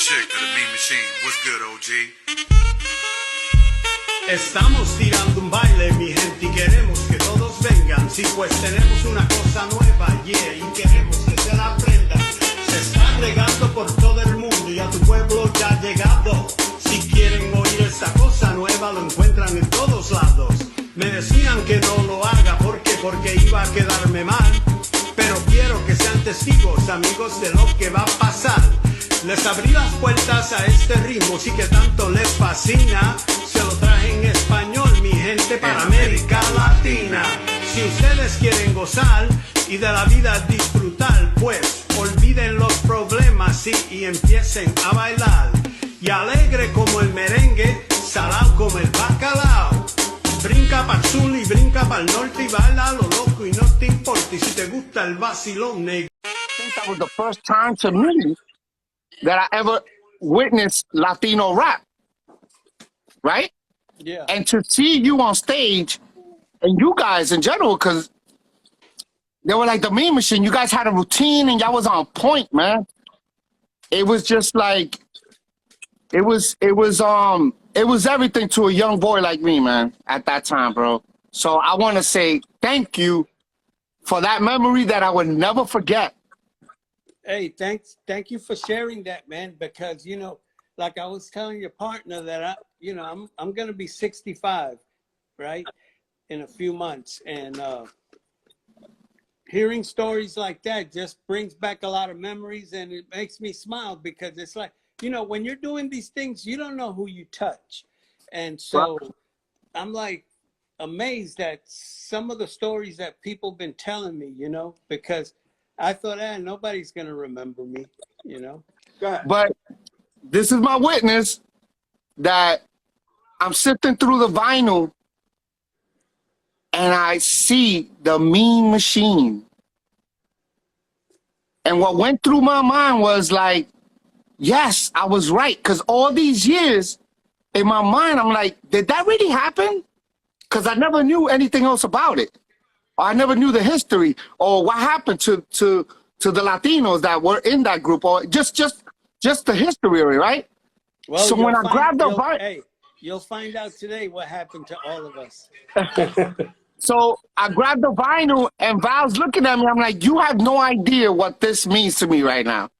Schick of the Mean Machine. What's good, OG? Estamos tirando un baile, mi gente, y queremos que todos vengan. Sí, pues tenemos una cosa nueva, yeah, y queremos que se la aprendan. Se está regando por todo el mundo y a tu pueblo ya ha llegado. Si quieren oír esta cosa nueva, lo encuentran en todos lados. Me decían que no lo haga, porque iba a quedarme mal. Pero quiero que sean testigos, amigos, de lo que va a pasar. Les abrí las puertas a este ritmo, sí que tanto les fascina. Se lo traje en español, mi gente, para América Latina. Si ustedes quieren gozar y de la vida disfrutar, pues olviden los problemas, sí, y empiecen a bailar. Y alegre como el merengue, salado como el bacalao. Brinca para el sur y brinca para el norte y baila lo loco y no te importa. Y si te gusta el vacilón, negro. I think that was the first time to me that I ever witnessed Latino rap, right? Yeah. And to see you on stage, and you guys in general, because they were like the Mean Machine, you guys had a routine and y'all was on point, man. It was just like, it was everything to a young boy like me, man, at that time, bro. So I want to say thank you for that memory that I would never forget. Hey, thank you for sharing that, man, because, you know, like I was telling your partner that I'm going to be 65, right, in a few months. And hearing stories like that just brings back a lot of memories, and it makes me smile because it's like, you know, when you're doing these things, you don't know who you touch. And so I'm like amazed at some of the stories that people been telling me, you know, because I thought, nobody's going to remember me, you know. But this is my witness that I'm sifting through the vinyl and I see the Mean Machine. And what went through my mind was like, yes, I was right. Because all these years in my mind, I'm like, did that really happen? Because I never knew anything else about it. I never knew the history or what happened to the Latinos that were in that group, or just the history, right? Well, so when I grabbed the vinyl, hey, you'll find out today what happened to all of us. So I grabbed the vinyl and Val's looking at me. I'm like, you have no idea what this means to me right now,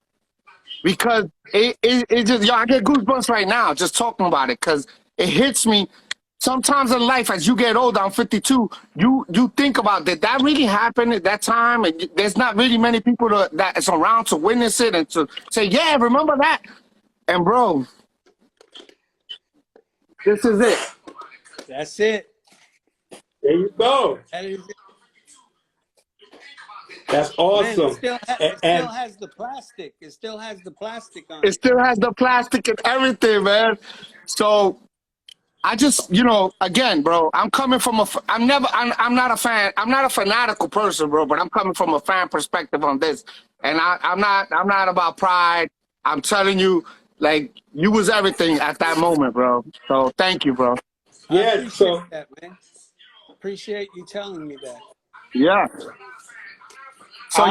because it just, yo, I get goosebumps right now just talking about it, because it hits me. Sometimes in life, as you get older, I'm 52, you think about, did that really happen at that time? And there's not really many people that is around to witness it and to say, yeah, remember that? And bro, this is it. That's it. There you go. That is it. That's awesome. Man, it still has the plastic. It still has the plastic on it. It still has the plastic and everything, man. So I just, you know, again, bro, I'm coming from I'm not a fan. I'm not a fanatical person, bro, but I'm coming from a fan perspective on this. And I'm not about pride. I'm telling you, like, you was everything at that moment, bro. So thank you, bro. Yeah, so that, man. Appreciate you telling me that. Yeah. So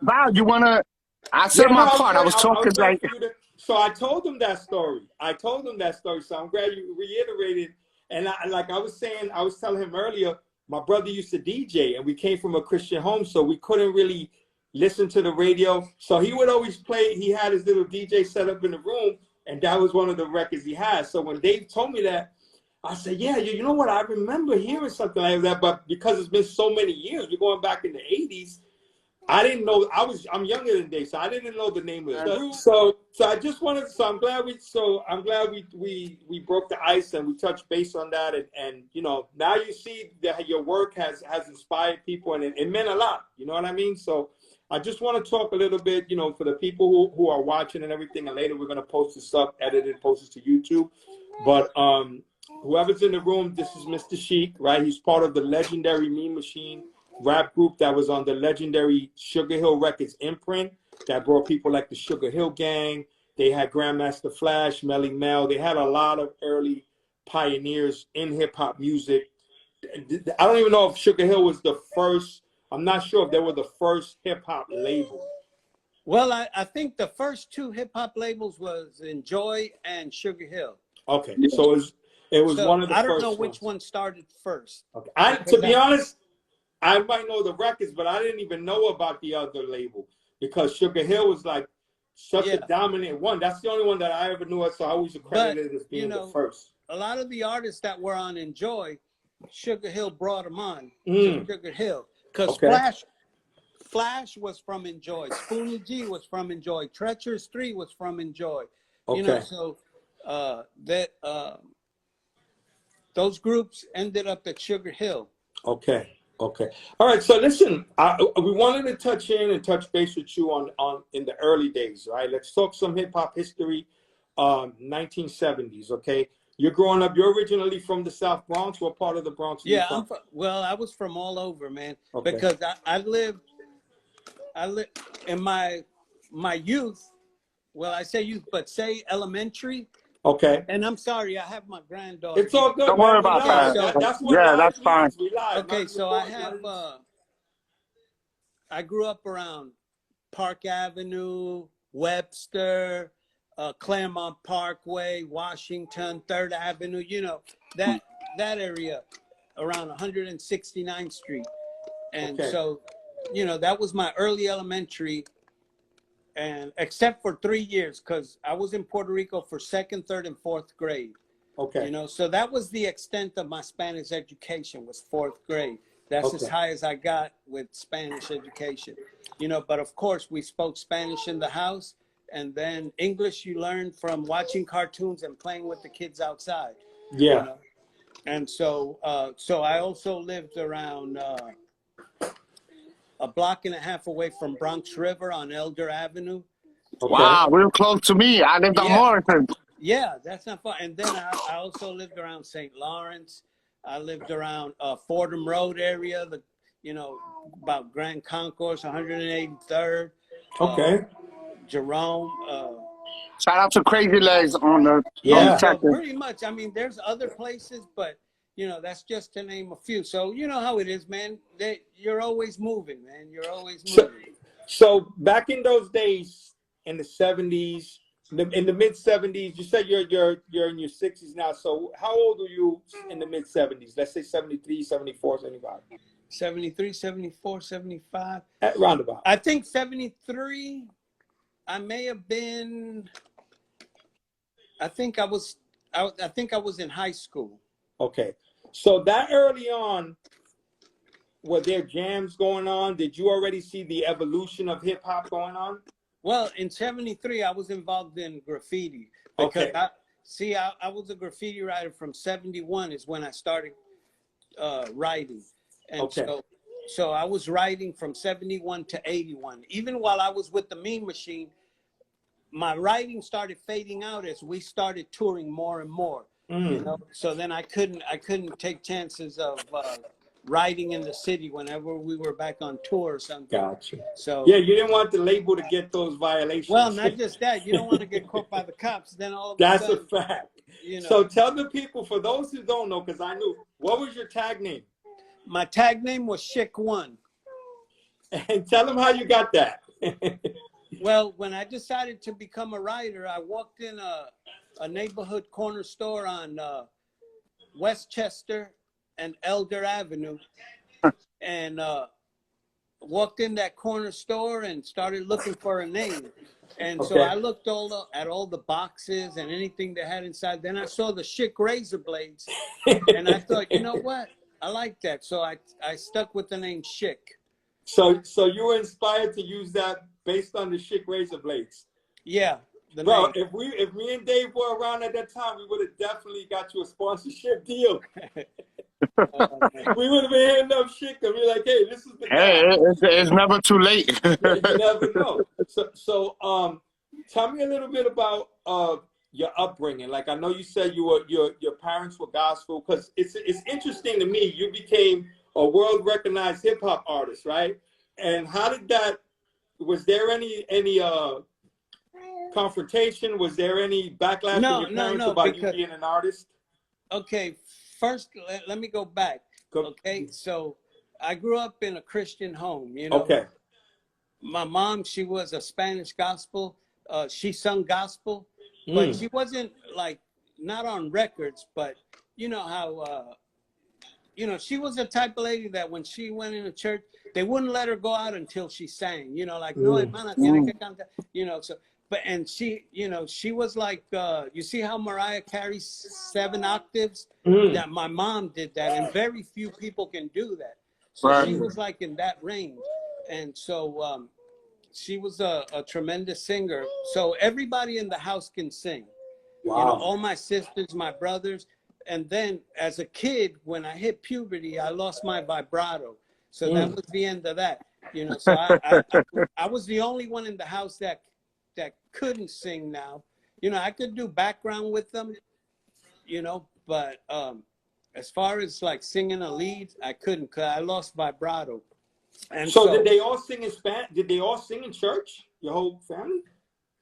Val, you wanna? I said my part. I was talking like. So I told him that story. So I'm glad you reiterated. And like I was saying, I was telling him earlier, my brother used to DJ, and we came from a Christian home, so we couldn't really listen to the radio. So he would always play. He had his little DJ set up in the room, and that was one of the records he had. So when Dave told me that, I said, yeah, you know what? I remember hearing something like that, but because it's been so many years, we're going back in the 80s. I didn't know. I'm younger than Dave, so I didn't know the name of it. So I just wanted. So I'm glad we broke the ice and we touched base on that. And you know, now you see that your work has inspired people, and it meant a lot. You know what I mean? So I just want to talk a little bit, you know, for the people who are watching and everything. And later we're gonna post this up, edited, post this to YouTube. But whoever's in the room, this is Mr. Schick, right? He's part of the legendary Mean Machine rap group that was on the legendary SugarHill Records imprint that brought people like the SugarHill Gang. They had Grandmaster Flash, Melly Mel. They had a lot of early pioneers in hip-hop music. I don't even know if SugarHill was the first. I'm not sure if they were the first hip-hop label. Well, I think the first two hip hop labels was Enjoy and SugarHill. Okay, so it was So one of the I don't first know which ones. one started first. Okay. To be honest, I might know the records, but I didn't even know about the other label because SugarHill was like such a dominant one. That's the only one that I ever knew. So I always accredited it as being the first. A lot of the artists that were on Enjoy, SugarHill brought them on to SugarHill because Flash was from Enjoy, Spoonie G was from Enjoy, Treacherous 3 was from Enjoy. You know, so those groups ended up at SugarHill. Okay. All right. So listen, we wanted to touch base with you on in the early days, right? Let's talk some hip hop history, 1970s. Okay. You're growing up. You're originally from the South Bronx. What part of the Bronx? Yeah, I was from all over, man. Okay. Because I lived in my youth. Well, I say youth, but say elementary. Okay. And I'm sorry, I have my granddaughter. It's all good. Don't worry about that. That's what that's fine. Okay, so I have. I grew up around Park Avenue, Webster, Claremont Parkway, Washington, 3rd Avenue. You know that area around 169th Street, and so you know that was my early elementary. And except for 3 years, because I was in Puerto Rico for 2nd, 3rd, and 4th grade. Okay. You know, so that was the extent of my Spanish education was 4th grade. That's as high as I got with Spanish education. You know, but of course we spoke Spanish in the house, and then English you learned from watching cartoons and playing with the kids outside. Yeah. You know? And so, so I also lived around a block and a half away from Bronx River on Elder Avenue. Okay. Wow, real close to me. I lived on Morrison. Yeah, that's not far. And then I also lived around St. Lawrence. I lived around Fordham Road area, you know, about Grand Concourse, 183rd. Okay. Jerome. Shout out to Crazy Legs on the so pretty much. I mean, there's other places, but you know, that's just to name a few. So you know how it is, man. You're always moving, man. You're always moving. So back in those days, in the 70s, in the mid 70s, you said you're in your 60s now. So how old were you in the mid 70s? Let's say 73, 74, 75. 73, 74, 75. At roundabout. I think 73. I may have been. I think I was in high school. Okay. So that early on, were there jams going on? Did you already see the evolution of hip hop going on? Well, in 73, I was involved in graffiti. Because I was a graffiti writer from 71 is when I started writing. And so I was writing from 71 to 81. Even while I was with the Mean Machine, my writing started fading out as we started touring more and more. You know, so then I couldn't take chances of writing in the city whenever we were back on tour or something. Gotcha. So yeah, you didn't want the label to get those violations. Well, not just that. You don't want to get caught by the cops. Then all of That's a sudden, a fact. You know. So tell the people, for those who don't know, because I knew, what was your tag name? My tag name was Schick1. And tell them how you got that. Well, when I decided to become a writer, I walked in a neighborhood corner store on Westchester and Elder Avenue, and walked in that corner store and started looking for a name. And so I looked at all the boxes and anything they had inside. Then I saw the Schick razor blades, and I thought, you know what? I like that. So I stuck with the name Schick. So you were inspired to use that based on the Schick razor blades? Yeah. Bro, if me and Dave were around at that time, we would have definitely got you a sponsorship deal. We would have been hitting up Schick and be like, hey, this is the guy. It's never too late. You never know. So tell me a little bit about your upbringing. Like, I know you said your parents were gospel, because it's interesting to me. You became a world recognized hip hop artist, right? And how did that? Was there any confrontation? Was there any backlash from your parents about you being an artist? Okay, first let me go back. Okay, so I grew up in a Christian home. You know. Okay. my mom, she was a Spanish gospel. She sung gospel, but she wasn't like, not on records, but you know how, you know, she was the type of lady that when she went into church, they wouldn't let her go out until she sang, you know, like, no, hermana, tiene que cantar, you know, so, but, and she, you know, she was like, you see how Mariah carries 7 octaves? That my mom did that, and very few people can do that. So she was like in that range. And so she was a tremendous singer. So everybody in the house can sing. Wow. You know, all my sisters, my brothers. And then as a kid, when I hit puberty, I lost my vibrato. So that was the end of that. You know, so I was the only one in the house that couldn't sing now. You know, I could do background with them, you know, but as far as like singing a lead, I couldn't, because I lost vibrato. And so did they all sing in Spanish? Did they all sing in church? Your whole family?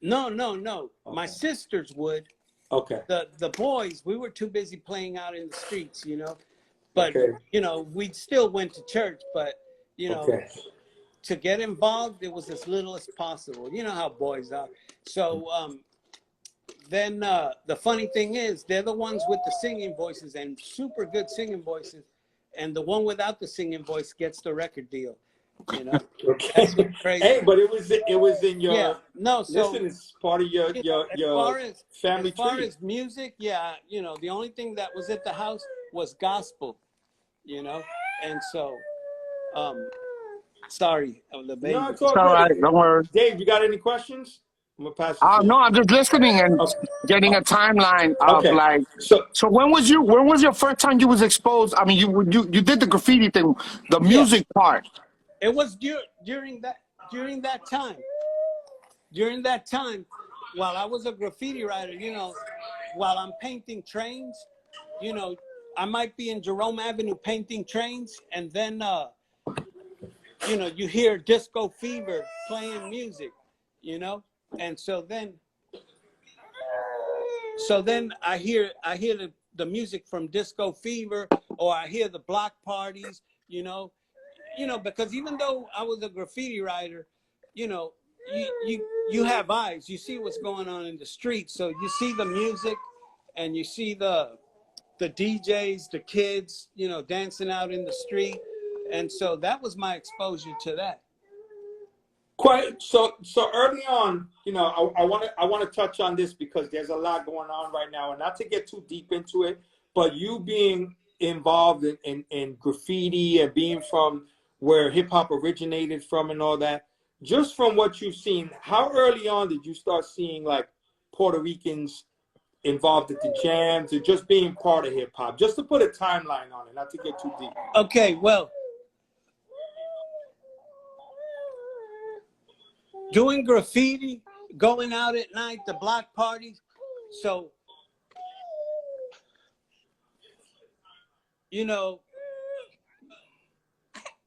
No. Okay. My sisters would. Okay. The boys, we were too busy playing out in the streets, you know. But you know, we still went to church, but you know, to get involved, it was as little as possible. You know how boys are. So then the funny thing is, they're the ones with the singing voices and super good singing voices, and the one without the singing voice gets the record deal. You know, that's crazy. Hey, but it was in your so listen, it's part of your family as far tree. as music, you know, the only thing that was at the house was gospel, you know, and so sorry, the baby. No, it's all right, don't worry. Dave, you got any questions? I'm gonna pass it. No, I'm just listening and getting a timeline of like. So when was your first time you was exposed? I mean, you did the graffiti thing, the music part. It was during that time. During that time, while I was a graffiti writer, you know, while I'm painting trains, you know, I might be in Jerome Avenue painting trains, and then you know, you hear Disco Fever playing music, you know, and so then I hear the music from Disco Fever, or I hear the block parties, you know, because even though I was a graffiti writer, you know, you have eyes, you see what's going on in the street, so you see the music, and you see the DJs, the kids, you know, dancing out in the street, and so that was my exposure to that. Quite so early on, you know, I want to touch on this because there's a lot going on right now, and not to get too deep into it, but you being involved in graffiti and being from where hip hop originated from and all that, just from what you've seen, how early on did you start seeing like Puerto Ricans involved at the jams or just being part of hip hop? Just to put a timeline on it, not to get too deep. Okay, well, doing graffiti, going out at night, the block parties. So, you know,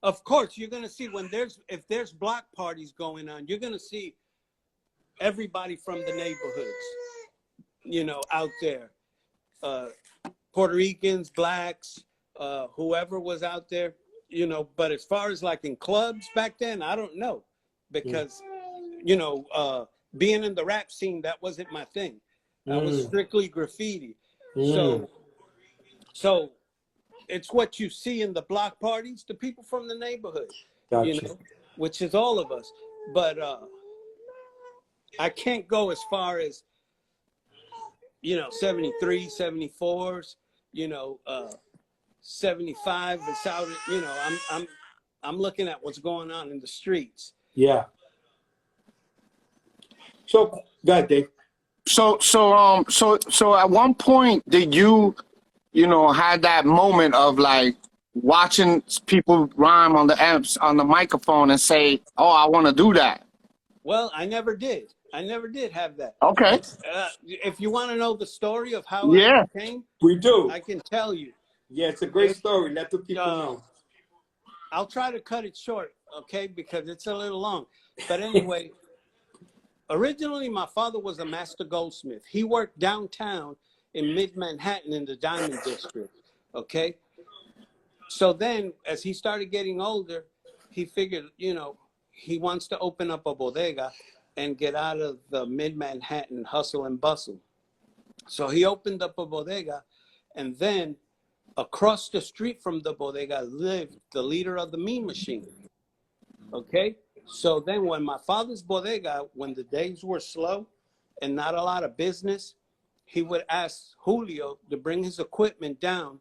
of course, you're going to see if there's block parties going on, you're going to see everybody from the neighborhoods, you know, out there. Puerto Ricans, blacks, whoever was out there, you know. But as far as like in clubs back then, I don't know, because, you know, being in the rap scene, that wasn't my thing. I was strictly graffiti. So it's what you see in the block parties, the people from the neighborhood, you know, which is all of us. But I can't go as far as, you know, 73, 74s, you know, 75. It's out, you know, I'm looking at what's going on in the streets. Yeah. So go ahead, Dave. So at one point did you know, had that moment of like watching people rhyme on the amps, on the microphone, and say, "Oh, I want to do that"? Well, I never did. I never did have that. Okay. If you want to know the story of how I came, we do. I can tell you. Yeah, it's a great story. Let the people know. I'll try to cut it short, okay, because it's a little long. But anyway, originally my father was a master goldsmith. He worked downtown in mid-Manhattan in the Diamond District, okay? So then, as he started getting older, he figured, you know, he wants to open up a bodega and get out of the mid-Manhattan hustle and bustle. So he opened up a bodega, and then across the street from the bodega lived the leader of the Mean Machine. Okay? So then when my father's bodega, when the days were slow and not a lot of business, he would ask Julio to bring his equipment down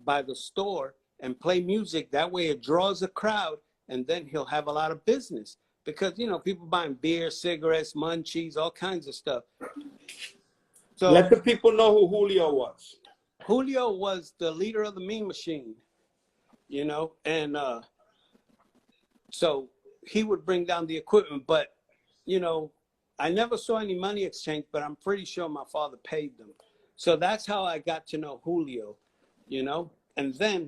by the store and play music. That way it draws a crowd, and then he'll have a lot of business. Because, you know, people buying beer, cigarettes, munchies, all kinds of stuff. So let the people know who Julio was. Julio was the leader of the Mean Machine, you know, and so he would bring down the equipment. But, you know, I never saw any money exchange, but I'm pretty sure my father paid them. So that's how I got to know Julio, you know, and then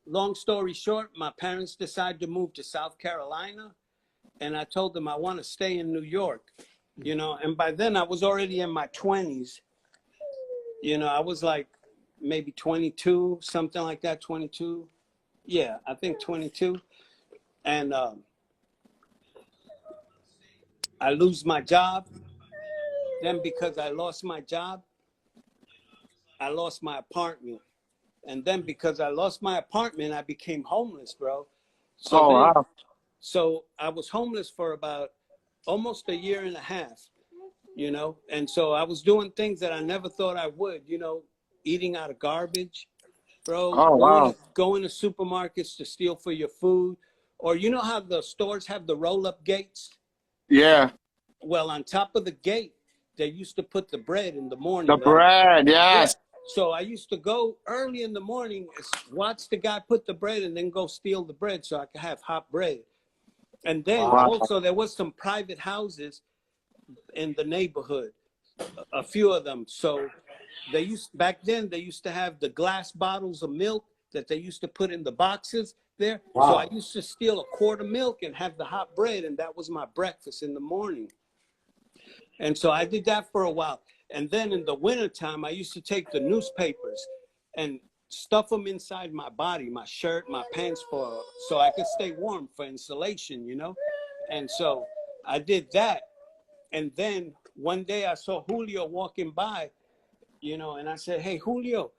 long story short, my parents decided to move to South Carolina, and I told them I want to stay in New York, you know, and by then I was already in my 20s, you know, I was like maybe 22, something like that, 22. Yeah, I think 22. And I lose my job. Then because I lost my job, I lost my apartment. And then because I lost my apartment, I became homeless, bro. So wow. So I was homeless for about almost a year and a half, you know? And so I was doing things that I never thought I would, you know, eating out of garbage, bro. Oh, wow. Going to supermarkets to steal for your food. Or you know how the stores have the roll-up gates? Yeah. Well, on top of the gate, they used to put the bread in the morning. The bread, yes. Yeah. So I used to go early in the morning, watch the guy put the bread, and then go steal the bread so I could have hot bread. And then also there was some private houses in the neighborhood, a few of them. So back then they used to have the glass bottles of milk that they used to put in the boxes there. Wow. So I used to steal a quart of milk and have the hot bread, and that was my breakfast in the morning. And so I did that for a while. And then in the wintertime, I used to take the newspapers and stuff them inside my body, my shirt, my pants, so I could stay warm for insulation, you know? And so I did that. And then one day I saw Julio walking by, you know, and I said, hey, Julio,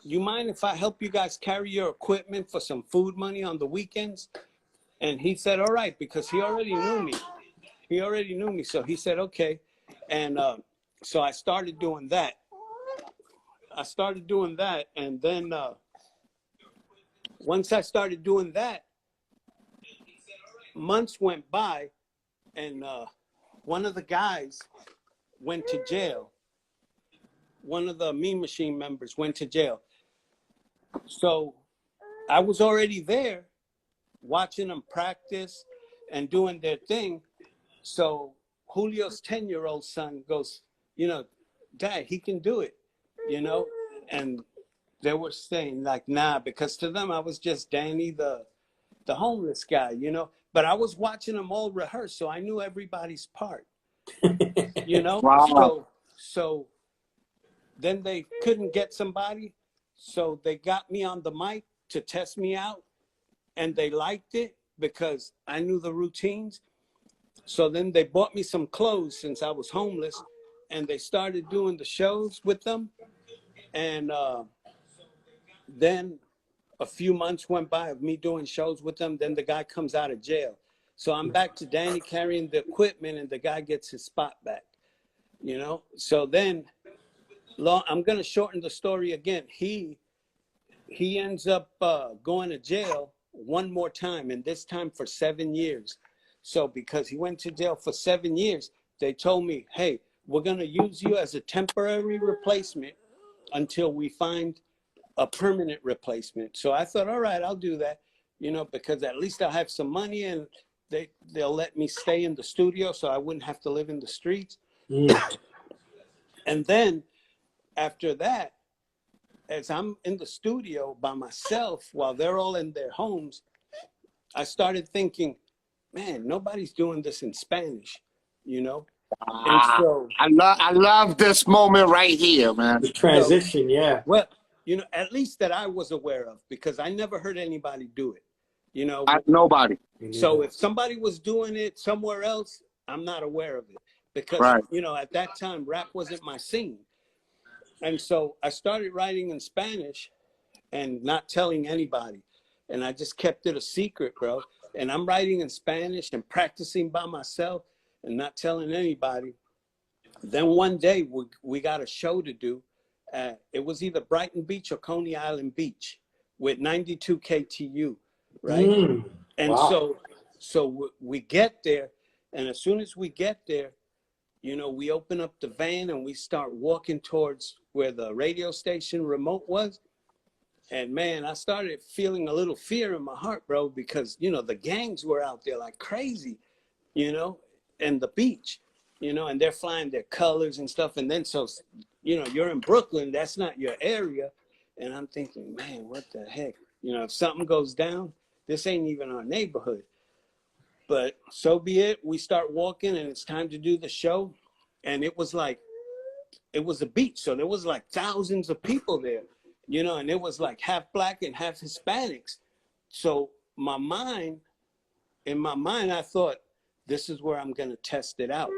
you mind if I help you guys carry your equipment for some food money on the weekends? And he said, all right, because he already knew me. He already knew me. So he said, okay. And so I started doing that. And then once I started doing that, months went by, and one of the guys went to jail. One of the Mean Machine members went to jail. So I was already there watching them practice and doing their thing. So Julio's 10-year-old son goes, you know, Dad, he can do it, you know? And they were saying like, nah, because to them, I was just Danny, the homeless guy, you know? But I was watching them all rehearse, so I knew everybody's part, you know? Wow. So then they couldn't get somebody, so they got me on the mic to test me out, and they liked it because I knew the routines. So then they bought me some clothes since I was homeless, and they started doing the shows with them. And then a few months went by of me doing shows with them. Then the guy comes out of jail. So I'm back to Danny carrying the equipment, and the guy gets his spot back, you know? So then I'm going to shorten the story again. He ends up going to jail one more time, and this time for 7 years. So because he went to jail for 7 years, they told me, hey, we're going to use you as a temporary replacement until we find a permanent replacement. So I thought, all right, I'll do that, you know, because at least I'll have some money, and they'll let me stay in the studio so I wouldn't have to live in the streets. And then after that, as I'm in the studio by myself while they're all in their homes, I started thinking, man, nobody's doing this in Spanish, you know? And so I love this moment right here, man. The transition, yeah. Well, you know, at least that I was aware of, because I never heard anybody do it, you know. Nobody. So if somebody was doing it somewhere else, I'm not aware of it, because, Right. you know, at that time, rap wasn't my scene. And so I started writing in Spanish and not telling anybody. And I just kept it a secret, bro. And I'm writing in Spanish and practicing by myself and not telling anybody. Then one day we got a show to do. It was either Brighton Beach or Coney Island Beach with 92 KTU, right? And wow. so we get there, and as soon as we get there, you know, we open up the van and we start walking towards where the radio station remote was. And man, I started feeling a little fear in my heart, bro, because, you know, the gangs were out there like crazy, you know, and the beach, you know, and they're flying their colors and stuff. And then, so, you know, you're in Brooklyn, that's not your area. And I'm thinking, man, what the heck? You know, if something goes down, this ain't even our neighborhood. But so be it. We start walking and it's time to do the show. And it was like, it was a beach. So there was like thousands of people there, you know, and it was like half black and half Hispanics. So in my mind, I thought, this is where I'm going to test it out.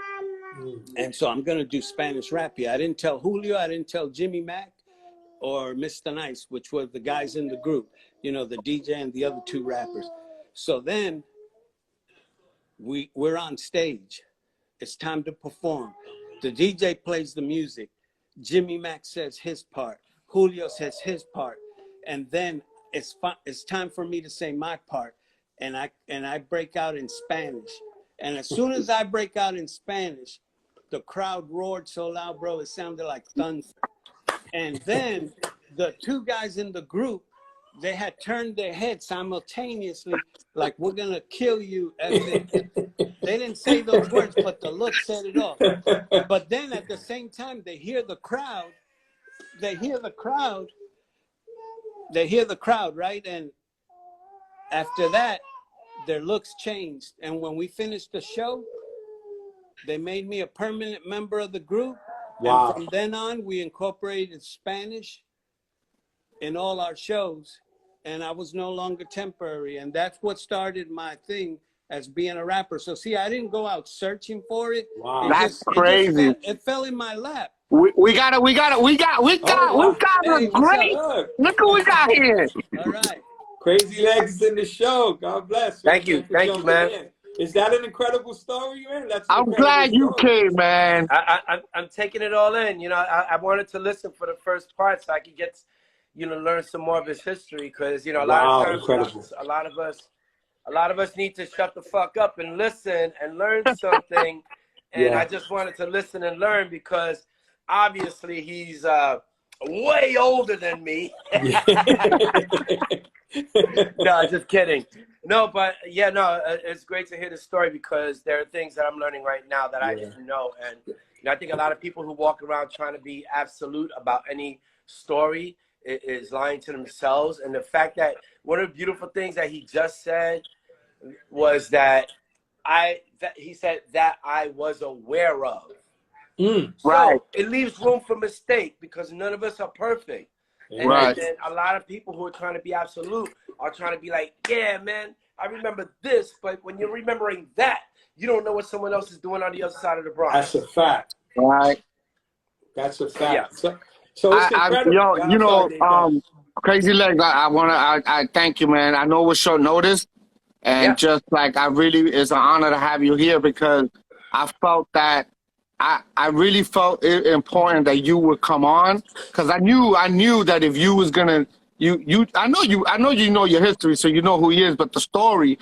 And so I'm going to do Spanish rap here. I didn't tell Julio, I didn't tell Jimmy Mac or Mr. Nice, which were the guys in the group, you know, the DJ and the other two rappers. So then we're on stage. It's time to perform. The DJ plays the music. Jimmy Mac says his part. Julio says his part. And then it's time for me to say my part. And I break out in Spanish. And as soon as I break out in Spanish, the crowd roared so loud, bro, it sounded like thunder. And then the two guys in the group, they had turned their heads simultaneously, like, we're going to kill you. They didn't say those words, but the look set it off. But then at the same time, they hear the crowd, right? And after that, their looks changed. And when we finished the show, they made me a permanent member of the group. Wow. And from then on, we incorporated Spanish in all our shows. And I was no longer temporary. And that's what started my thing as being a rapper. So see, I didn't go out searching for it. Wow. That's crazy. It fell in my lap. We got a great. Look who we got here. All right. Crazy Legs in the show. God bless. Thank you, man. Is that an incredible story, man? I'm glad you came, man. I'm taking it all in. You know, I wanted to listen for the first part so I could get, you know, learn some more of his history, because, you know, a lot of times, a lot of us need to shut the fuck up and listen and learn something. And I just wanted to listen and learn, because obviously he's way older than me. No, just kidding. No, but yeah, no, it's great to hear the story, because there are things that I'm learning right now that I didn't know. And you know, I think a lot of people who walk around trying to be absolute about any story is lying to themselves. And the fact that one of the beautiful things that he just said was that he said that I was aware of. So right. It leaves room for mistake, because none of us are perfect. And then a lot of people who are trying to be absolute are trying to be like, yeah, man, I remember this, but when you're remembering that, you don't know what someone else is doing on the other side of the Bronx. That's a fact. Right. That's a fact. Yeah. So it's incredible. Crazy Legs, I thank you, man. I know it was short notice, and just like, it's an honor to have you here, because I felt that I really felt it important that you would come on, because I knew that if you was gonna I know you know your history, so you know who he is, but the story,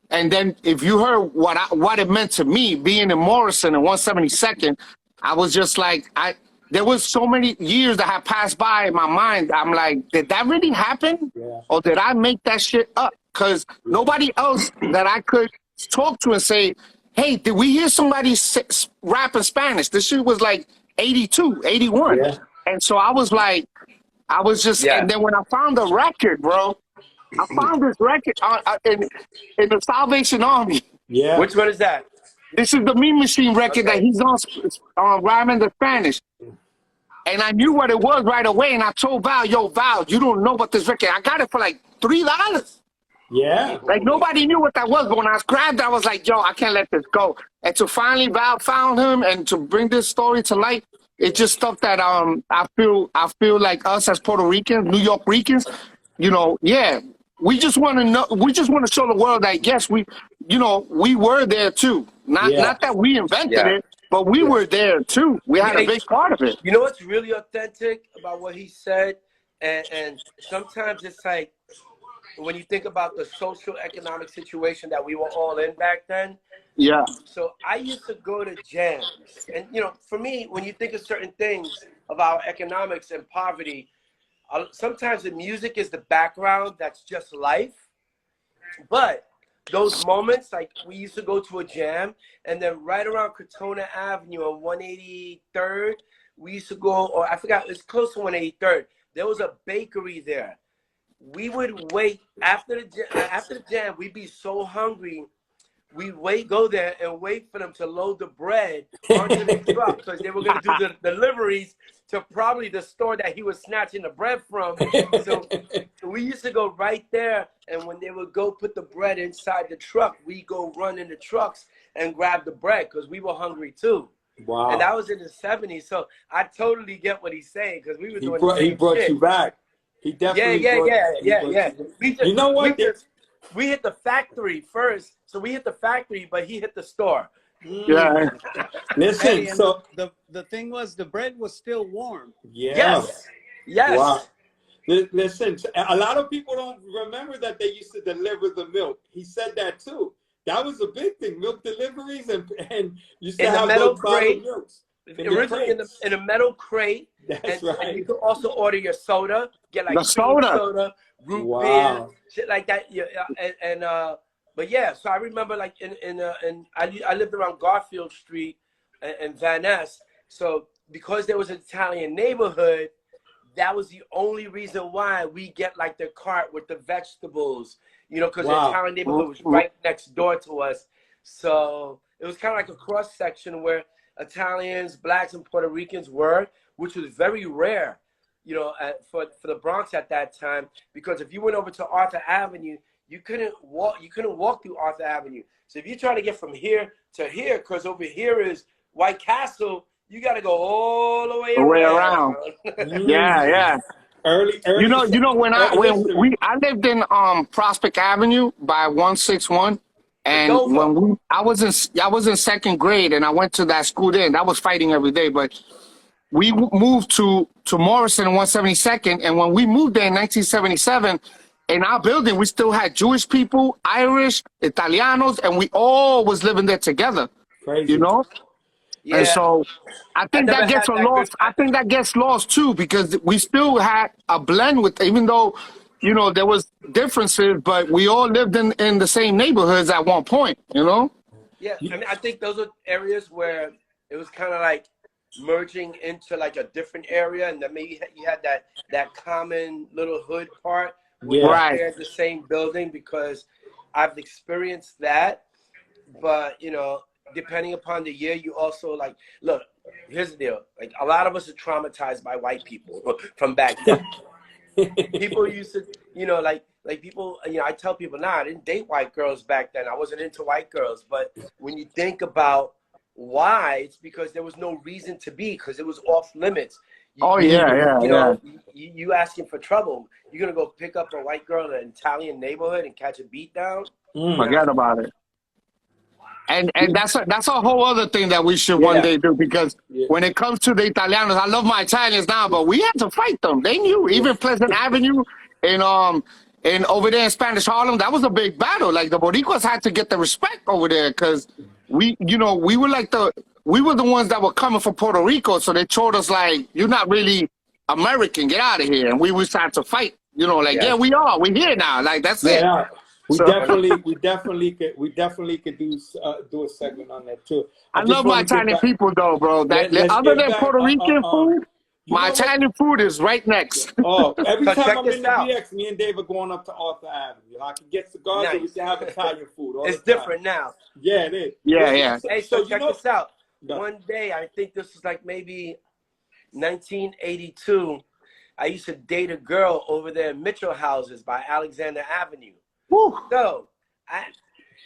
and then if you heard what it meant to me being in Morrison and 172nd, I was just like, there was so many years that had passed by in my mind. I'm like, did that really happen, or did I make that shit up? Because nobody else that I could talk to and say, hey, did we hear somebody rap in Spanish? This shit was like 82, 81. Yeah. And so I was like, and then when I found the record, bro, I found this record in the Salvation Army. Yeah. Which one is that? This is the Mean Machine record that he's on rhyming the Spanish. And I knew what it was right away. And I told Val, yo, Val, you don't know about this record. I got it for like $3. Yeah. Like nobody knew what that was. But when I grabbed it, I was like, yo, I can't let this go. And to finally Val found him and to bring this story to light, it's just stuff that I feel like us as Puerto Ricans, New York Ricans, you know, yeah. We just want to know. We just want to show the world that yes, we were there too. Not that we invented it, but we were there too. We had a big part of it. You know what's really authentic about what he said, and sometimes it's like when you think about the social economic situation that we were all in back then. Yeah. So I used to go to jams, and you know, for me, when you think of certain things about economics and poverty. Sometimes the music is the background, that's just life. But those moments, like we used to go to a jam, and then right around Crotona Avenue on 183rd, we used to go, or I forgot, it's close to 183rd. There was a bakery there. We would wait after the jam, we'd be so hungry. We'd go there and wait for them to load the bread onto the truck because they were going to do the deliveries to probably the store that he was snatching the bread from. So we used to go right there, and when they would go put the bread inside the truck, we go run in the trucks and grab the bread because we were hungry too. Wow. And that was in the 70s, so I totally get what he's saying because we were doing he brought shit. you back. He definitely Yeah. You know what? We hit the factory first, so we hit the factory, but he hit the store. Yeah. Listen, Hey, so the thing was, the bread was still warm. Yes. Wow. Listen, a lot of people don't remember that they used to deliver the milk. He said that too. That was a big thing, milk deliveries, and used to have those bottled milks. Originally in a metal crate. That's right. And you could also order your soda, get like the soda, root beer, shit like that. Yeah, but yeah, so I remember like I lived around Garfield Street and Van Ness. So because there was an Italian neighborhood, that was the only reason why we get like the cart with the vegetables, you know, because the Italian neighborhood was right next door to us. So it was kind of like a cross section where Italians, blacks, and Puerto Ricans were, which was very rare, you know, for the Bronx at that time. Because if you went over to Arthur Avenue, you couldn't walk through Arthur Avenue. So if you try to get from here to here, because over here is White Castle, you got to go all the way around. Yeah. Early. You know when I lived in Prospect Avenue by 161. And I was in second grade, and I went to that school then. I was fighting every day, but we moved to Morrison in 172nd. And when we moved there in 1977, in our building, we still had Jewish people, Irish, Italianos, and we all was living there together. Crazy. You know? Yeah. And so I think that gets lost. I think that gets lost too, because we still had a blend with, even though, you know, there was differences, but we all lived in the same neighborhoods at one point, you know? Yeah, I mean, I think those are areas where it was kind of like merging into like a different area, and then maybe you had that common little hood part where you shared the same building, because I've experienced that. But, you know, depending upon the year, you also like, look, here's the deal. Like, a lot of us are traumatized by white people from back then. People used to, you know, like people, you know, I tell people now, I didn't date white girls back then. I wasn't into white girls. But when you think about why, it's because there was no reason to be, because it was off limits. You asking for trouble. You're going to go pick up a white girl in an Italian neighborhood and catch a beat down? Forget about it. And that's a whole other thing that we should one day do, because when it comes to the Italianos, I love my Italians now, but we had to fight them. They knew. Even Pleasant Avenue and over there in Spanish Harlem, that was a big battle. Like, the Boricuas had to get the respect over there, because we were the ones that were coming from Puerto Rico, so they told us, like, you're not really American, get out of here. And we had to fight. You know, like, we are. We're here now. Like, that's it. We definitely could do a segment on that too. I love my Italian people though, bro. Other than Puerto Rican food, my Italian food is right next. Oh, every time I'm in the BX, me and Dave are going up to Arthur Avenue. I can get cigars, and we can have Italian food. It's different now. Yeah, it is. Yeah. Hey, so check this out. One day, I think this was like maybe 1982, I used to date a girl over there in Mitchell Houses by Alexander Avenue. Woo. So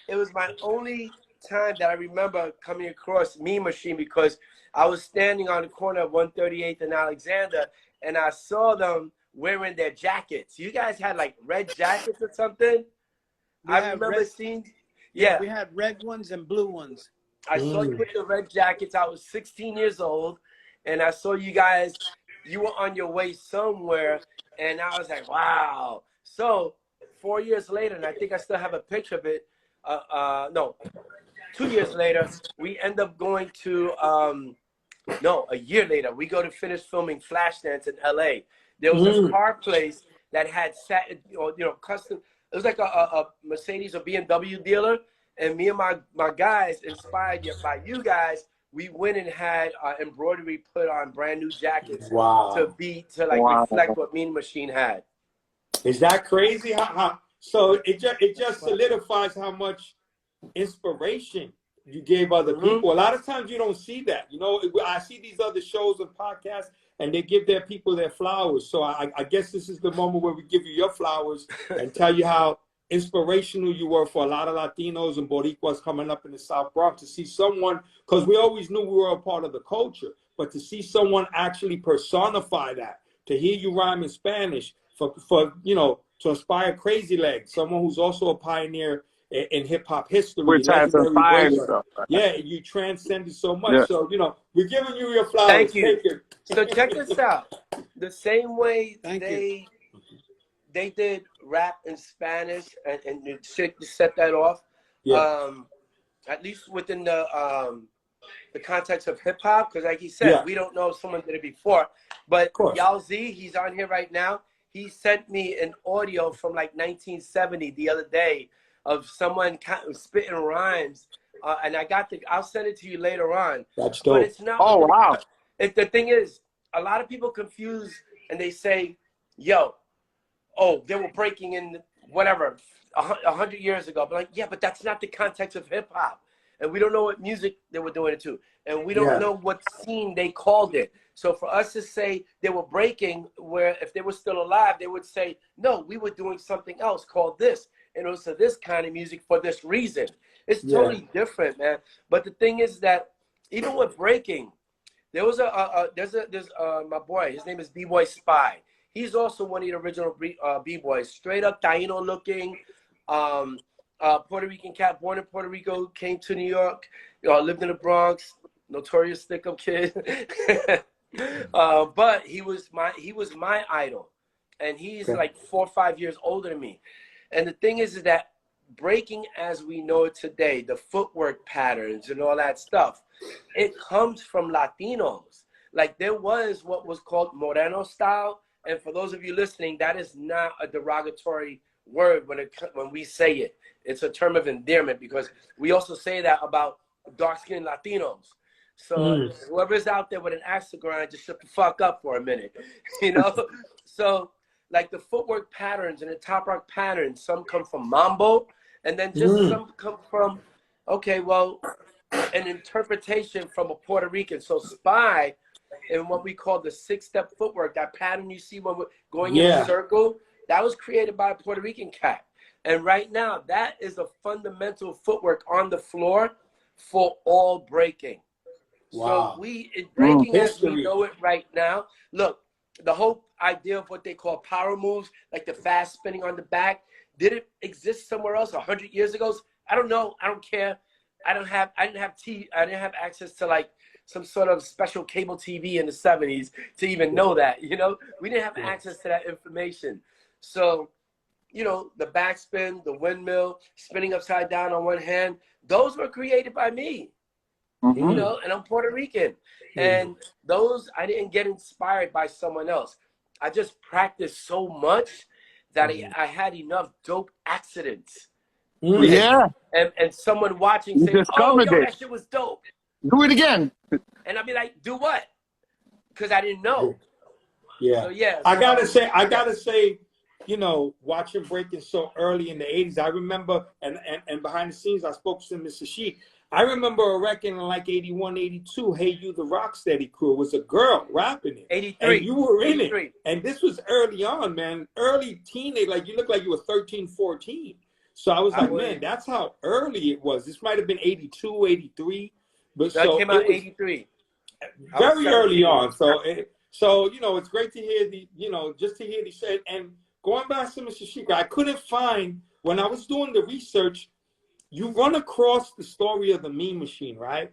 it was my only time that I remember coming across Mean Machine, because I was standing on the corner of 138th and Alexander, and I saw them wearing their jackets. You guys had like red jackets or something? I remember seeing, yeah. We had red ones and blue ones. I saw you with the red jackets. I was 16 years old, and I saw you guys, you were on your way somewhere, and I was like, wow. So 4 years later, and I think I still have a picture of it, no, 2 years later, we end up going to, no, a year later, we go to finish filming Flashdance in LA. There was a car place that had custom, it was like a Mercedes or BMW dealer, and me and my guys, inspired by you guys, we went and had embroidery put on brand new jackets to reflect what Mean Machine had. Is that crazy? So it just solidifies how much inspiration you gave other people. A lot of times you don't see that. You know, I see these other shows and podcasts, and they give their people their flowers. So I guess this is the moment where we give you your flowers and tell you how inspirational you were for a lot of Latinos and Boricuas coming up in the South Bronx, to see someone, because we always knew we were a part of the culture, but to see someone actually personify that, to hear you rhyme in Spanish, for you know, to inspire Crazy Legs, someone who's also a pioneer in hip hop history. Which has inspired stuff. Yeah, you transcended so much. Yeah. So, you know, we're giving you your flowers. Thank you. So check this out. The same way they did rap in Spanish and Schick set that off. Yeah. At least within the context of hip hop, because like he said, we don't know if someone did it before. But Yao Z, he's on here right now. He sent me an audio from like 1970 the other day of someone spitting rhymes, and I'll send it to you later on. That's dope. But it's not. Oh wow! The thing is, a lot of people confuse and they say, "Yo, they were breaking in whatever 100 years ago." But like, yeah, but that's not the context of hip hop, and we don't know what music they were doing it to, and we don't know what scene they called it. So for us to say they were breaking, where if they were still alive, they would say, "No, we were doing something else called this." And it was to this kind of music for this reason. It's totally different, man. But the thing is that even with breaking, there was there's my boy, his name is B-Boy Spy. He's also one of the original B-Boys, straight up Taino looking, Puerto Rican cat, born in Puerto Rico, came to New York, lived in the Bronx, notorious stick-up kid. But he was my idol, and he's like 4 or 5 years older than me. And the thing is that breaking as we know it today, the footwork patterns and all that stuff, it comes from Latinos. Like there was what was called Moreno style. And for those of you listening, that is not a derogatory word when we say it. It's a term of endearment, because we also say that about dark-skinned Latinos. So whoever's out there with an axe to grind, just shut the fuck up for a minute, you know? So like the footwork patterns and the top rock patterns, some come from mambo, and then just some come from, an interpretation from a Puerto Rican. So Spy, and what we call the 6-step footwork, that pattern you see when we're going in a circle, that was created by a Puerto Rican cat. And right now, that is a fundamental footwork on the floor for all breaking. Wow. So breaking as we know it right now, look, the whole idea of what they call power moves, like the fast spinning on the back, did it exist somewhere else 100 years ago? I don't know. I don't care. I didn't have access to like some sort of special cable TV in the 70s to even know that, you know? We didn't have access to that information. So, you know, the backspin, the windmill, spinning upside down on one hand, those were created by me. You know, and I'm Puerto Rican. And those, I didn't get inspired by someone else. I just practiced so much that I had enough dope accidents. Yeah. And someone watching saying, "Oh, yo, that shit was dope. Do it again." And I'd be like, "Do what?" Because I didn't know. Yeah. So, I gotta say, you know, watching breaking so early in the 80s. I remember, and behind the scenes, I spoke to Mr.Schick. I remember a record in like 81, 82, Hey You the Rocksteady Crew. It was a girl rapping it. 83. And you were in 83. it. And this was early on, man. Early teenage, like you look like you were 13, 14. So I was like, man, that's how early it was. This might have been 82, 83. But That so came out it was 83. very early on. So you know, it's great to hear the, you know, just to hear these. And going back to Mr. Schick, I couldn't find, when I was doing the research, you run across the story of the Mean Machine, right?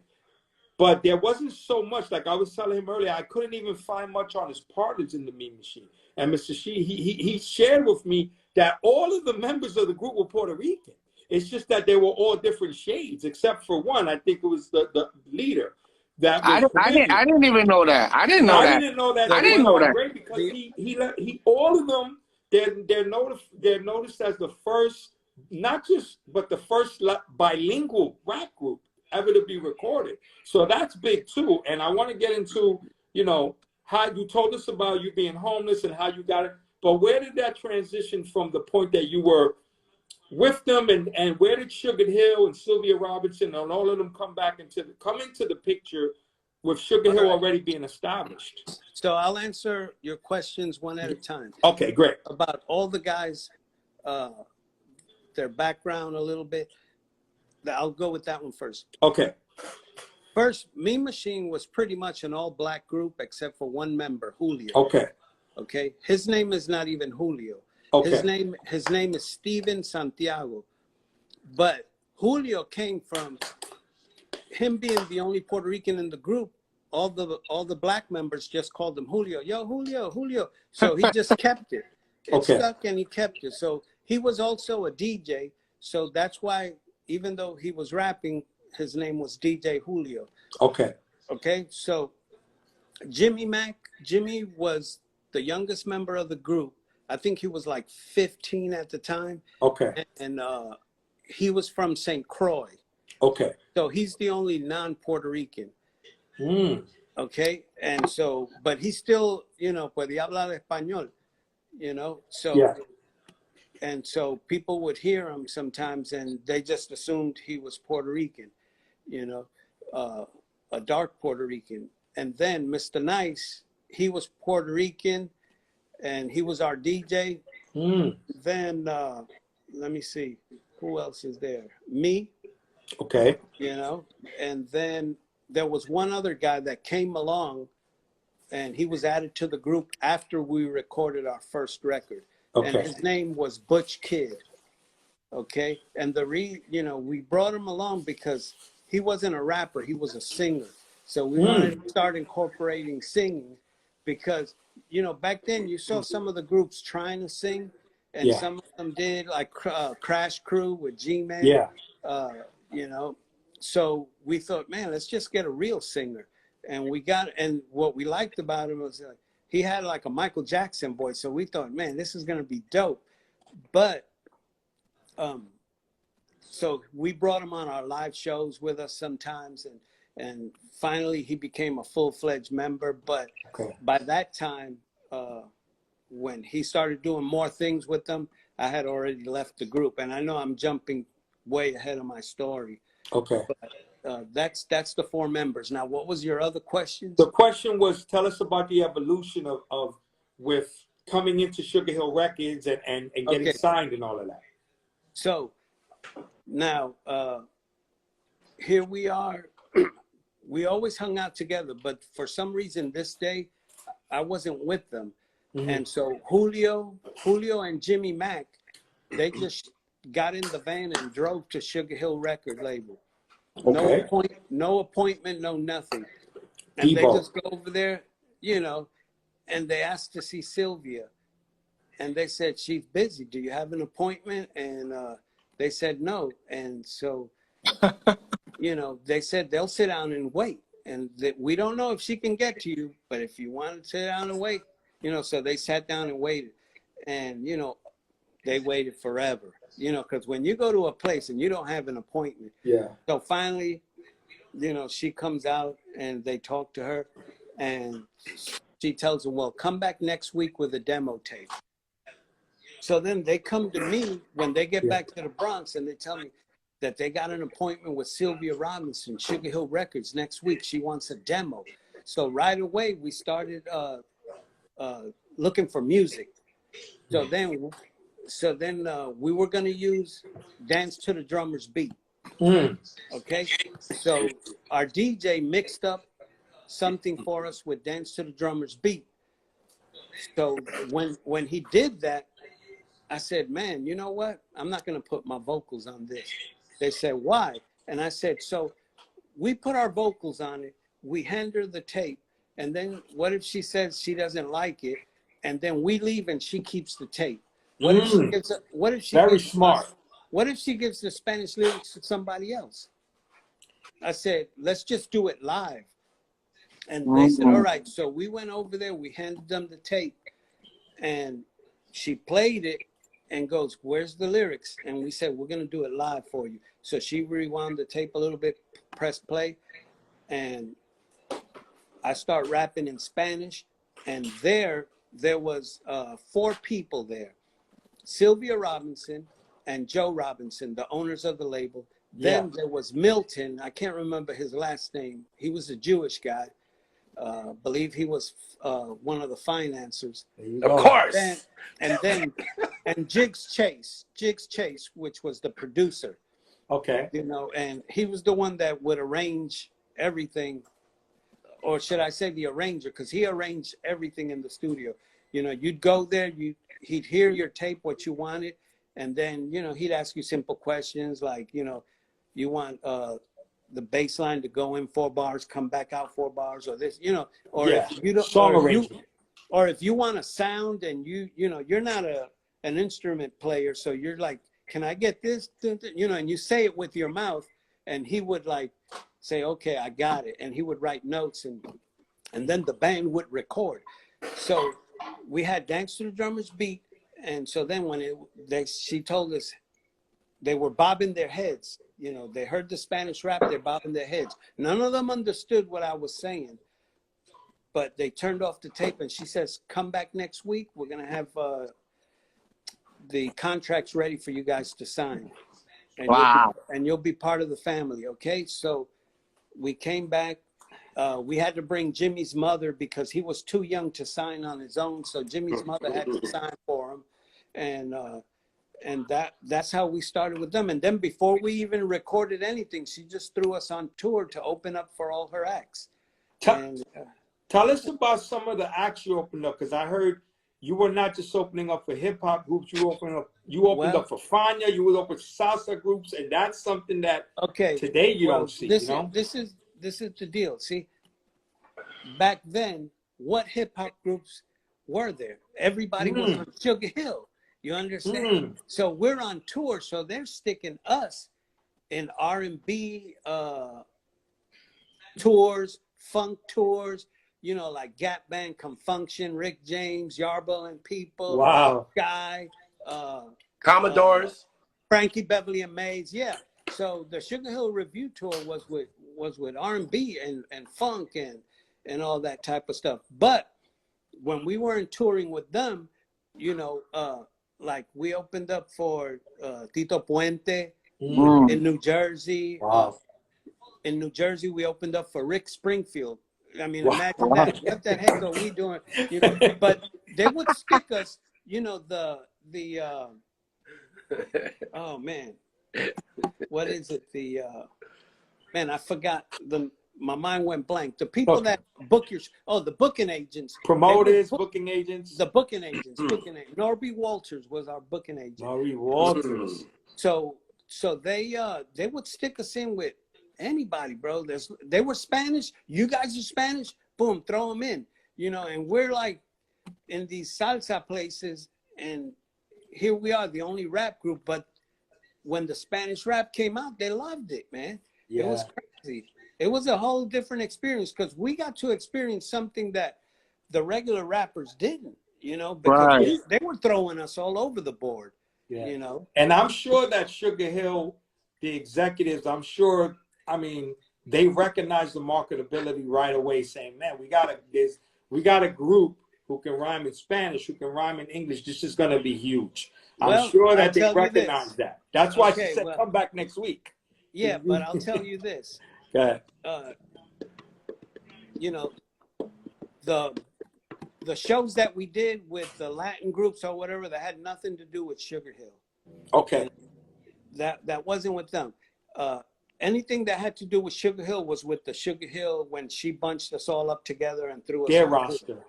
But there wasn't so much. Like I was telling him earlier, I couldn't even find much on his partners in the Mean Machine. And Mr. Schick, he shared with me that all of the members of the group were Puerto Rican. It's just that they were all different shades, except for one. I think it was the leader. That was I didn't even know that. I didn't know that. I didn't know that. I didn't know that. Great, because he all of them, they're noticed as the first, not just, but the first bilingual rap group ever to be recorded. So that's big too. And I want to get into, you know, how you told us about you being homeless and how you got it. But where did that transition from the point that you were with them, and where did SugarHill and Sylvia Robinson and all of them come into the picture with SugarHill already being established? So I'll answer your questions one at a time. Okay, great. About all the guys, their background a little bit. I'll go with that one first. Okay. First, Mean Machine was pretty much an all-black group except for one member, Julio. Okay. Okay. His name is not even Julio. Okay. His name is Steven Santiago. But Julio came from him being the only Puerto Rican in the group. All the black members just called him Julio. Yo, Julio, Julio. So he just kept it. It stuck and he kept it. So he was also a DJ. So that's why, even though he was rapping, his name was DJ Julio. Okay. Okay. So Jimmy was the youngest member of the group. I think he was like 15 at the time. Okay. And he was from St. Croix. Okay. So he's the only non-Puerto Rican. Okay. And so, but he still, you know, puede hablar español, you know, so, yeah. And so people would hear him sometimes and they just assumed he was Puerto Rican, you know, a dark Puerto Rican. And then Mr. Nice, he was Puerto Rican and he was our DJ. Then, let me see, who else is there? Me. Okay. You know, and then there was one other guy that came along and he was added to the group after we recorded our first record. Okay. And his name was Butch Kid. Okay. And you know, we brought him along because he wasn't a rapper, he was a singer. So we wanted to start incorporating singing because, you know, back then you saw some of the groups trying to sing and some of them did, like Crash Crew with G-Man. Yeah. You know, so we thought, man, let's just get a real singer. And what we liked about him was he had like a Michael Jackson voice. So we thought, man, this is going to be dope. But, so we brought him on our live shows with us sometimes. And finally he became a full-fledged member. But by that time, when he started doing more things with them, I had already left the group. And I know I'm jumping way ahead of my story. Okay. But that's the four members. Now, what was your other question? The question was, tell us about the evolution of with coming into SugarHill Records and getting signed and all of that. So now here we are. We always hung out together, but for some reason this day I wasn't with them. And so Julio and Jimmy Mack, they just got in the van and drove to SugarHill record label. No appointment, no nothing. And they just go over there, you know, and they asked to see Sylvia. And they said, she's busy. Do you have an appointment? And they said no. And so, you know, they said they'll sit down and wait. And that we don't know if she can get to you, but if you want to sit down and wait, you know, so they sat down and waited. And, you know, they waited forever, you know, because when you go to a place and you don't have an appointment. Yeah. So finally, you know, she comes out and they talk to her and she tells them, well, come back next week with a demo tape. So then they come to me when they get back to the Bronx and they tell me that they got an appointment with Sylvia Robinson, SugarHill Records, next week. She wants a demo. So right away we started looking for music. So then we were going to use Dance to the Drummer's Beat. Okay, so our DJ mixed up something for us with Dance to the Drummer's Beat. So when he did that, I said, man, you know what? I'm not going to put my vocals on this. They said, why? And I said, so we put our vocals on it. We hand her the tape. And then what if she says she doesn't like it? And then we leave and she keeps the tape. What if she gives what if she gives the Spanish lyrics to somebody else? I said, let's just do it live. And they said, all right. So we went over there, we handed them the tape, and she played it and goes, where's the lyrics? And we said, we're going to do it live for you. So she rewound the tape a little bit, pressed play, and I start rapping in Spanish. And there was 4 people there. Sylvia Robinson and Joe Robinson, the owners of the label. Then there was Milton. I can't remember his last name. He was a Jewish guy. Believe he was one of the financiers. Of course. And Jigs Chase, which was the producer. Okay. You know, and he was the one that would arrange everything, or should I say the arranger, because he arranged everything in the studio. You know, you'd go there, he'd hear your tape, what you wanted, and then, you know, he'd ask you simple questions like, you know, you want the bass line to go in 4 bars, come back out 4 bars, or this, you know, or if you don't, or if you want a sound and you know, you're not an instrument player, so you're like, can I get this, you know, and you say it with your mouth, and he would like say, okay, I got it, and he would write notes, and then the band would record. So we had Dance to the Drummer's Beat, and so then when she told us they were bobbing their heads. You know, they heard the Spanish rap, they're bobbing their heads. None of them understood what I was saying, but they turned off the tape, and she says, come back next week. We're going to have the contracts ready for you guys to sign. And wow. You'll be part of the family, okay? So we came back. We had to bring Jimmy's mother because he was too young to sign on his own, so Jimmy's mother had to sign for him. And that's how we started with them. And then before we even recorded anything, she just threw us on tour to open up for all her acts. Tell us about some of the acts you opened up, because I heard you were not just opening up for hip hop groups. You opened up for Fania. You would open salsa groups, and that's something that today you don't see. This is the deal. See, back then, what hip hop groups were there? Everybody was on SugarHill. You understand? So we're on tour, so they're sticking us in R&B tours, funk tours, you know, like Gap Band, Confunction, Rick James, Yarborough and People, Guy, Commodores, Frankie Beverly and Mays. Yeah. So the SugarHill Review tour was with R&B and funk and all that type of stuff. But when we weren't touring with them, you know, like we opened up for Tito Puente in New Jersey. Wow. In New Jersey, we opened up for Rick Springfield. I mean, imagine that. What the heck are we doing? You know, but they would stick us, you know, the oh man, what is it? Man, I forgot my mind went blank. The people that book the booking agents. Promoters, booking agents. The booking agents. Norby Walters was our booking agent. Norby Walters. So they would stick us in with anybody, bro. They were Spanish. You guys are Spanish. Boom, throw them in. You know, and we're like in these salsa places, and here we are, the only rap group. But when the Spanish rap came out, they loved it, man. Yeah. It was crazy. It was a whole different experience because we got to experience something that the regular rappers didn't, you know, because they were throwing us all over the board, you know. And I'm sure that SugarHill, the executives, I mean, they recognize the marketability right away, saying, man, we got a group who can rhyme in Spanish, who can rhyme in English, this is going to be huge. I'm Well, sure that I'll they tell you recognize this. that. That's why she Okay, said, well, come back next week. yeah, but I'll tell you this. Go ahead. You know, the shows that we did with the Latin groups or whatever, that had nothing to do with SugarHill. Okay. That wasn't with them. Anything that had to do with SugarHill was with the SugarHill when she bunched us all up together and threw us Their on roster. tour.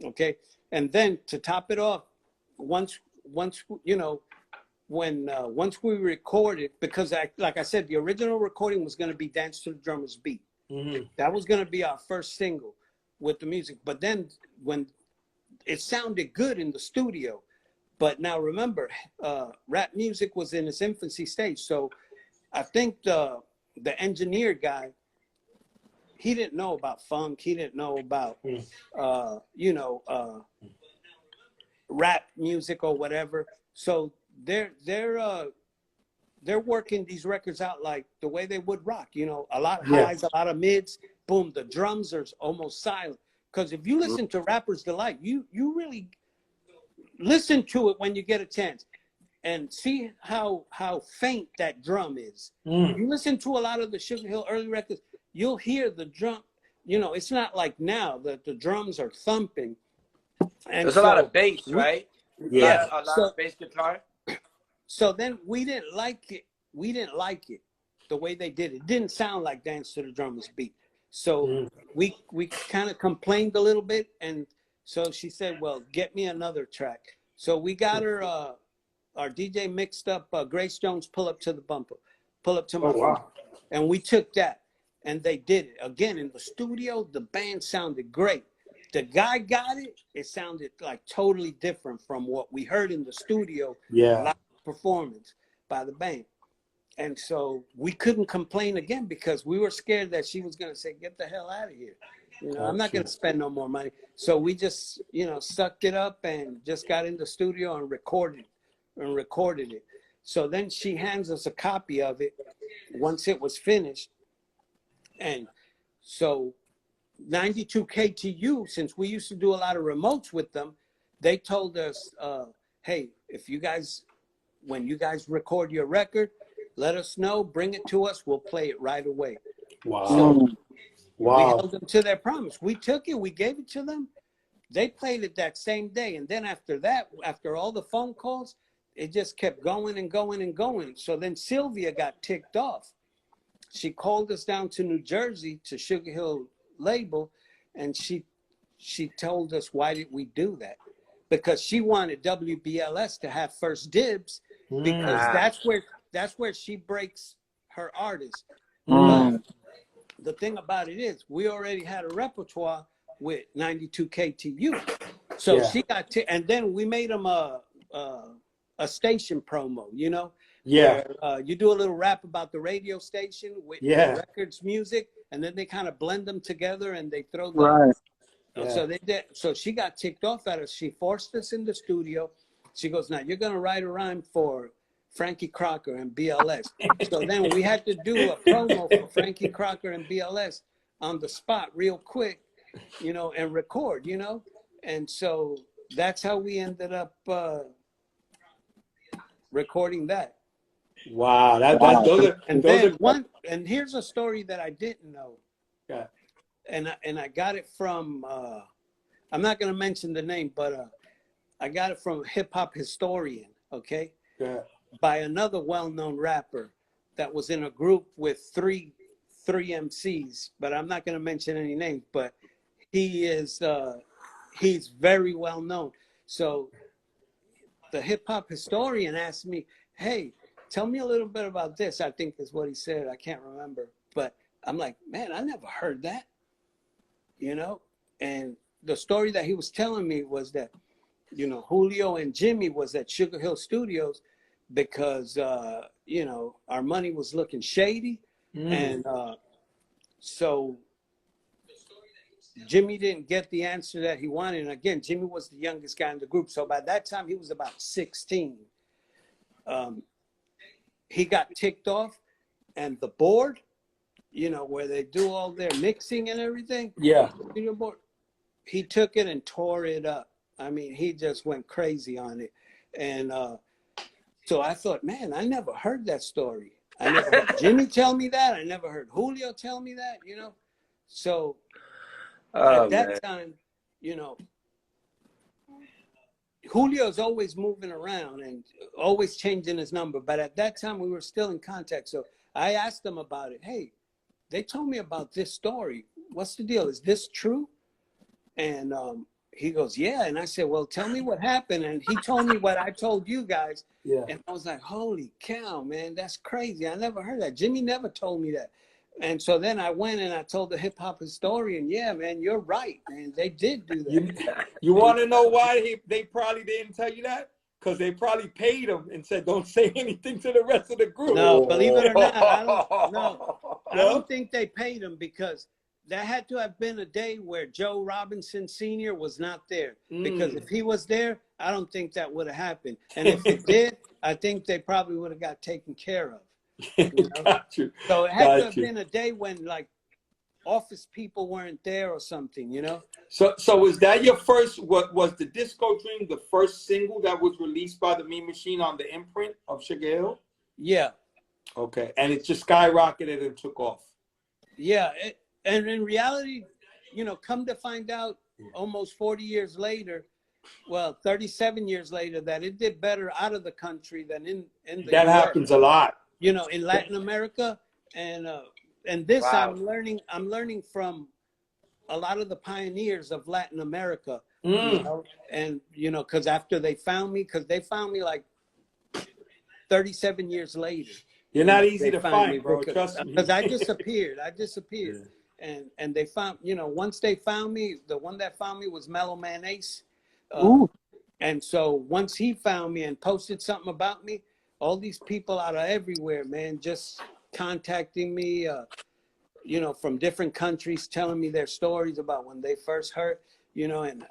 Okay, and then to top it off, once you know, when once we recorded, because like I said, the original recording was going to be Dance to the Drummer's Beat. Mm-hmm. That was going to be our first single with the music. But then when it sounded good in the studio, but now remember, rap music was in its infancy stage. So I think the engineer guy, he didn't know about funk. He didn't know about, you know, rap music or whatever. So they're working these records out like the way they would rock, you know, a lot of highs, a lot of mids, boom, the drums are almost silent. Because if you listen to Rapper's Delight, you really listen to it when you get a chance and see how faint that drum is. You listen to a lot of the SugarHill early records, you'll hear the drum, you know, it's not like now that the drums are thumping. And there's a lot of bass, right? Yeah. A lot of bass guitar. So then we didn't like it. We didn't like it the way they did it. It didn't sound like Dance to the Drummer's Beat. So we kind of complained a little bit. And so she said, well, get me another track. So we got her, our DJ mixed up Grace Jones' Pull Up to the Bumper, Pull Up to My Bumper. And we took that and they did it. Again, in the studio, the band sounded great. The guy got it. It sounded like totally different from what we heard in the studio. Live performance by the band. And so we couldn't complain again because we were scared that she was going to say, get the hell out of here. You know, I'm not going to spend no more money. So we just, you know, sucked it up and just got in the studio and recorded it. So then she hands us a copy of it once it was finished. And so 92 KTU, since we used to do a lot of remotes with them, they told us, hey, if you guys, when you guys record your record, let us know, bring it to us, we'll play it right away. Wow. So we held them to their promise. We took it, we gave it to them. They played it that same day. And then after that, after all the phone calls, it just kept going and going and going. So then Sylvia got ticked off. She called us down to New Jersey to SugarHill label, and she told us, why did we do that? Because she wanted WBLS to have first dibs, because that's where she breaks her artists. But the thing about it is, we already had a repertoire with 92 KTU, so she got and then we made them a station promo, you know, where, you do a little rap about the radio station with the records music, and then they kind of blend them together and they throw them. So they did. So she got ticked off at us. She forced us in the studio. She goes, now you're going to write a rhyme for Frankie Crocker and BLS. So then we had to do a promo for Frankie Crocker and BLS on the spot real quick, you know, and record, you know. And so that's how we ended up recording that. Wow. And here's a story that I didn't know. And I got it from, I'm not going to mention the name, but I got it from a hip hop historian, okay? By another well-known rapper that was in a group with three MCs, but I'm not going to mention any names, but he is, he's very well known. So the hip hop historian asked me, hey, tell me a little bit about this, I think is what he said. I can't remember, but I'm like, man, I never heard that. You know, and the story that he was telling me was that, you know, Julio and Jimmy was at SugarHill Studios because, you know, our money was looking shady. And so Jimmy didn't get the answer that he wanted. And again, Jimmy was the youngest guy in the group. So by that time, he was about 16. He got ticked off, and the board, you know, where they do all their mixing and everything. Board, he took it and tore it up. I mean, he just went crazy on it. And so I thought, man, I never heard that story. I never heard Jimmy tell me that. I never heard Julio tell me that, you know. So at that time, you know, Julio's always moving around and always changing his number. But at that time, we were still in contact. So I asked him about it. Hey, they told me about this story. What's the deal? Is this true? And he goes, yeah. And I said, well, tell me what happened. And he told me what I told you guys. Yeah. And I was like, holy cow, man, that's crazy. I never heard that. Jimmy never told me that. And so then I went and I told the hip hop historian, yeah, man, you're right, man. They did do that. You want to know why they probably didn't tell you that? Because they probably paid him and said, don't say anything to the rest of the group. No, believe it or not, I don't think they paid him, because there had to have been a day where Joe Robinson Sr. was not there. Because if he was there, I don't think that would have happened. And if it did, I think they probably would have got taken care of. You know? Got you. So it had to have been a day when, like, office people weren't there or something, you know? So was that your first, what was the Disco Dream, the first single that was released by the Mean Machine on the imprint of SugarHill? Yeah. Okay. And it just skyrocketed and took off. Yeah. And in reality, you know, come to find out almost 40 years later, well, 37 years later, that it did better out of the country than in the That happens a lot. You know, in Latin America. And this, wow. I'm learning from a lot of the pioneers of Latin America, you know, and, you know, because after they found me, like 37 years later. You're not easy to find, bro. Trust me. Because I disappeared. Yeah. And they found, you know, once they found me, the one that found me was Mellow Man Ace. And so once he found me and posted something about me, all these people out of everywhere, man, just contacting me, you know, from different countries, telling me their stories about when they first heard, you know, and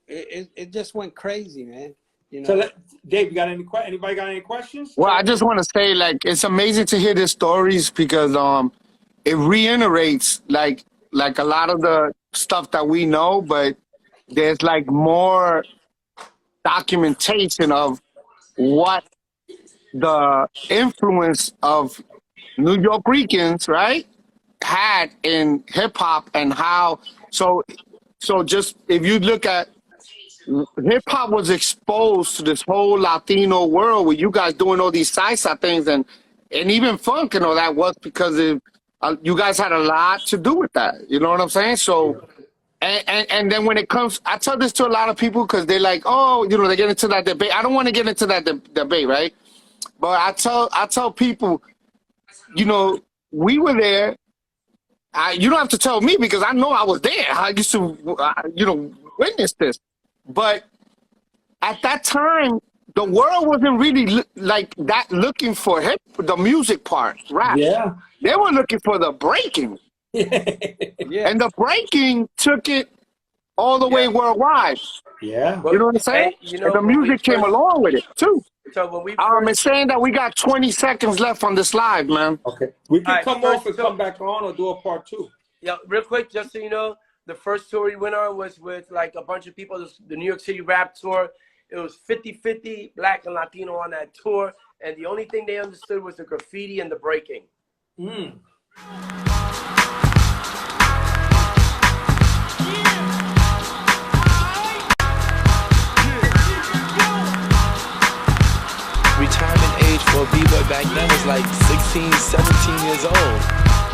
it just went crazy, man. You know? So, Dave, anybody got any questions? Well, I just want to say, like, it's amazing to hear the stories, because it reiterates like a lot of the stuff that we know, but there's like more documentation of what the influence of New York Ricans, right, had in hip hop, and how. So just if you look at hip hop was exposed to this whole Latino world with you guys doing all these salsa things, and even funk and all that was because you guys had a lot to do with that. You know what I'm saying? So, and then when it comes, I tell this to a lot of people because they're like, oh, you know, they get into that debate. I don't want to get into that debate, right? But I tell people, you know, we were there. You don't have to tell me because I know I was there. I used to, you know, witness this. But at that time, the world wasn't really like that looking for the music part, rap. Yeah. They were looking for the breaking. Yeah. And the breaking took it all the way worldwide. Yeah. You know what I'm saying? You know, and the music came along with it, too. So when we it's saying that we got 20 seconds left on this live, man. Okay. We can come off and come back on or do a part 2. Yeah, real quick, just so you know, the first tour we went on was with like a bunch of people, the New York City rap tour. It was 50-50 Black and Latino on that tour. And the only thing they understood was the graffiti and the breaking. Mm. Retirement age for a B-boy back then was like 16, 17 years old.